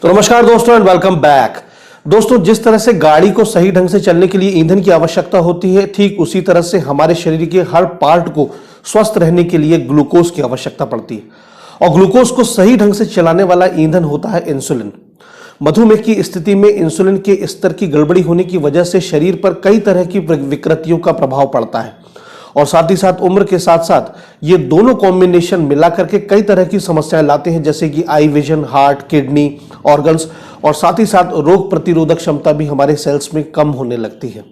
तो नमस्कार दोस्तों एंड वेलकम बैक। दोस्तों, जिस तरह से गाड़ी को सही ढंग से चलने के लिए ईंधन की आवश्यकता होती है, ठीक उसी तरह से हमारे शरीर के हर पार्ट को स्वस्थ रहने के लिए ग्लूकोज की आवश्यकता पड़ती है। और ग्लूकोज को सही ढंग से चलाने वाला ईंधन होता है इंसुलिन। मधुमेह की स्थिति में इंसुलिन के स्तर की गड़बड़ी होने की वजह से शरीर पर कई तरह की विकृतियों का प्रभाव पड़ता है और साथ ही साथ उम्र के साथ साथ ये दोनों कॉम्बिनेशन मिलाकर के कई तरह की समस्याएं लाते हैं, जैसे कि eye vision, heart, kidney, organs और साथ ही साथ रोग प्रतिरोधक क्षमता भी हमारे सेल्स में कम होने लगती है।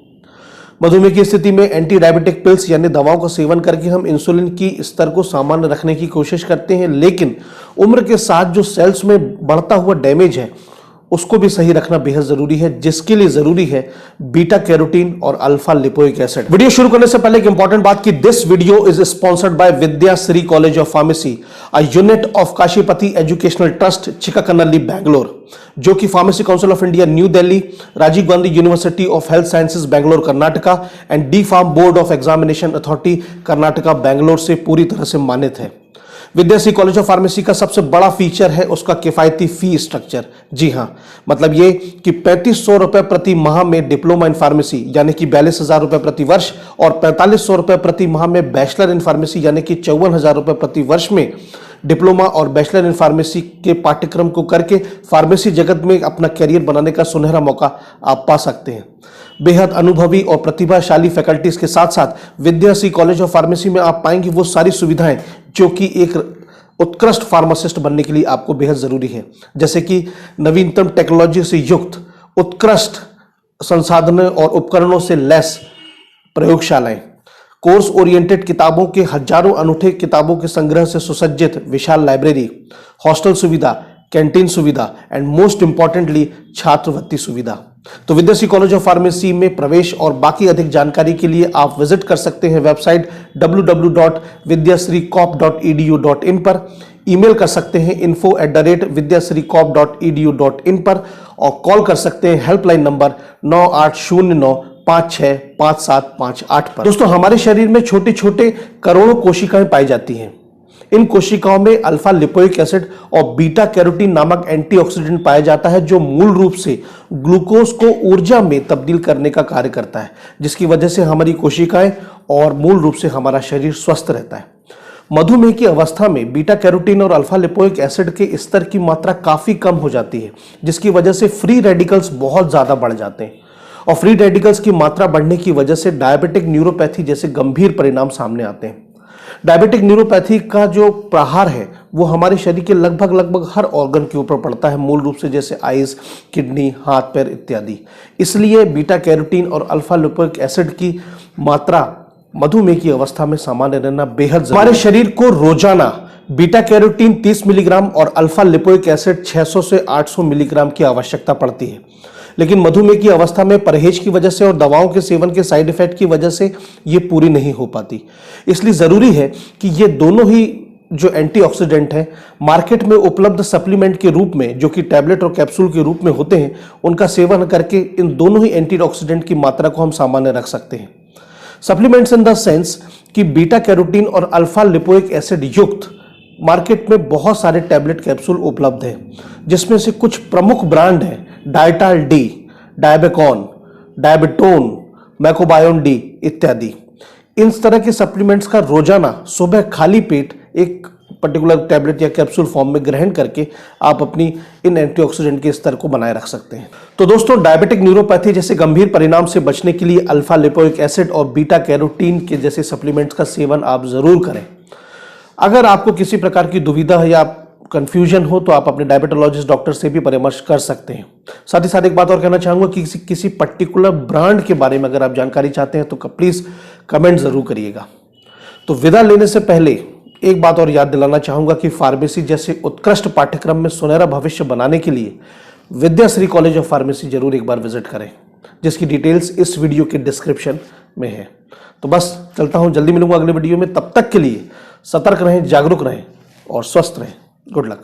मधुमेह की स्थिति में एंटी डायबिटिक पिल्स यानी दवाओं का सेवन करके हम इंसुलिन की स्तर को सामान्य रखने की कोशिश करते हैं, लेकिन उम्र के साथ जो सेल्स में बढ़ता हुआ डैमेज है उसको भी सही रखना बेहद जरूरी है, जिसके लिए जरूरी है बीटा कैरोटीन और अल्फा लिपोइक एसिड। वीडियो शुरू करने से पहले एक इंपॉर्टेंट बात कि this video is sponsored by Vidyashree college of pharmacy, a unit of Kashipati educational trust, Chikkakanalli, Bangalore, जो कि pharmacy council of India New Delhi, Rajiv Gandhi university of health sciences Bangalore Karnataka and D pharm board of examination authority Karnataka Bangalore से पूरी तरह से मान्यत है। विद्याश्री कॉलेज ऑफ फार्मेसी का सबसे बड़ा फीचर है उसका किफायती फी स्ट्रक्चर। जी हां, मतलब ये कि 3500 रुपए प्रति माह में डिप्लोमा इन फार्मेसी यानी कि 42,000 रुपए प्रति वर्ष और 4500 रुपए प्रति माह में बैचलर इन फार्मेसी यानी कि 54,000 रुपए प्रति वर्ष में डिप्लोमा और बैचलर इन फार्मेसी के पाठ्यक्रम को करके फार्मेसी जगत में अपना करियर बनाने का सुनहरा मौका आप पा सकते हैं। बेहद अनुभवी और प्रतिभाशाली फैकल्टीज के साथ साथ विद्याश्री कॉलेज ऑफ फार्मेसी में आप पाएंगे वो सारी सुविधाएं जो कि एक उत्कृष्ट फार्मासिस्ट बनने के लिए आपको बेहद जरूरी है, जैसे कि नवीनतम टेक्नोलॉजी से युक्त उत्कृष्ट संसाधनों और उपकरणों से लैस प्रयोगशालाएं, कोर्स ओरिएंटेड किताबों के हजारों अनूठे किताबों के संग्रह से सुसज्जित विशाल लाइब्रेरी, हॉस्टल सुविधा, कैंटीन सुविधा एंड मोस्ट इंपॉर्टेंटली छात्रवृत्ति सुविधा। तो विद्याश्री कॉलेज ऑफ फार्मेसी में प्रवेश और बाकी अधिक जानकारी के लिए आप विजिट कर सकते हैं वेबसाइट www.vidyasricop.edu.in पर, ईमेल कर सकते हैं info@vidyasricop.edu.in पर और कॉल कर सकते हैं हेल्पलाइन नंबर 9809565758 पर। दोस्तों, हमारे शरीर में छोटे छोटे करोड़ों कोशिकाएं पाई जाती हैं। इन कोशिकाओं में अल्फा लिपोइक एसिड और बीटा कैरोटीन नामक एंटीऑक्सीडेंट पाया जाता है, जो मूल रूप से ग्लूकोज को ऊर्जा में तब्दील करने का कार्य करता है, जिसकी वजह से हमारी कोशिकाएं और मूल रूप से हमारा शरीर स्वस्थ रहता है। मधुमेह की अवस्था में बीटा कैरोटीन और अल्फा लिपोइक एसिड के स्तर की मात्रा काफी कम हो जाती है, जिसकी वजह से फ्री रेडिकल्स बहुत ज्यादा बढ़ जाते हैं और फ्री रेडिकल्स की मात्रा बढ़ने की वजह से डायबिटिक न्यूरोपैथी जैसे गंभीर परिणाम सामने आते हैं। डायबिटिक न्यूरोपैथी का जो प्रहार है वो हमारे शरीर के लगभग हर ऑर्गन के ऊपर पड़ता है, मूल रूप से जैसे आइज, किडनी, हाथ पैर इत्यादि। इसलिए बीटा कैरोटीन और अल्फा लिपोइक एसिड की मात्रा मधुमेह की अवस्था में सामान्य रहना बेहद जरूरी है। हमारे शरीर को रोजाना बीटा कैरोटीन 30 मिलीग्राम और अल्फा लिपोइक एसिड 600 से 800 मिलीग्राम की आवश्यकता पड़ती है, लेकिन मधुमेह की अवस्था में परहेज की वजह से और दवाओं के सेवन के साइड इफेक्ट की वजह से ये पूरी नहीं हो पाती। इसलिए जरूरी है कि ये दोनों ही जो एंटीऑक्सीडेंट हैं मार्केट में उपलब्ध सप्लीमेंट के रूप में, जो कि टैबलेट और कैप्सूल के रूप में होते हैं, उनका सेवन करके इन दोनों ही एंटीऑक्सीडेंट की मात्रा को हम सामान्य रख सकते हैं। सप्लीमेंट्स इन द सेंस कि बीटा कैरोटीन और अल्फा लिपोइक एसिड युक्त मार्केट में बहुत सारे टैबलेट कैप्सूल उपलब्ध हैं, जिसमें से कुछ प्रमुख ब्रांड हैं डायटाल डी, डायबेकॉन, डायबिटोन, मैकोबायोन डी इत्यादि। इन तरह के सप्लीमेंट्स का रोजाना सुबह खाली पेट एक पर्टिकुलर टैबलेट या कैप्सूल फॉर्म में ग्रहण करके आप अपनी इन एंटीऑक्सीडेंट के स्तर को बनाए रख सकते हैं। तो दोस्तों, डायबिटिक न्यूरोपैथी जैसे गंभीर परिणाम से बचने के लिए अल्फा लिपोइक एसिड और बीटा कैरोटीन के जैसे सप्लीमेंट्स का सेवन आप जरूर करें। अगर आपको किसी प्रकार की दुविधा है या कंफ्यूजन हो तो आप अपने डायबिटोलॉजिस्ट डॉक्टर से भी परामर्श कर सकते हैं। साथ ही साथ एक बात और कहना चाहूंगा कि किसी पर्टिकुलर ब्रांड के बारे में अगर आप जानकारी चाहते हैं तो प्लीज कमेंट जरूर करिएगा। तो विदा लेने से पहले एक बात और याद दिलाना चाहूंगा कि फार्मेसी जैसे उत्कृष्ट पाठ्यक्रम में सुनहरा भविष्य बनाने के लिए विद्याश्री कॉलेज ऑफ फार्मेसी जरूर एक बार विजिट करें, जिसकी डिटेल्स इस वीडियो के डिस्क्रिप्शन में है। तो बस चलता हूं, जल्दी मिलूंगा अगले वीडियो में। तब तक के लिए सतर्क रहें, जागरूक रहें और स्वस्थ रहें। Good luck.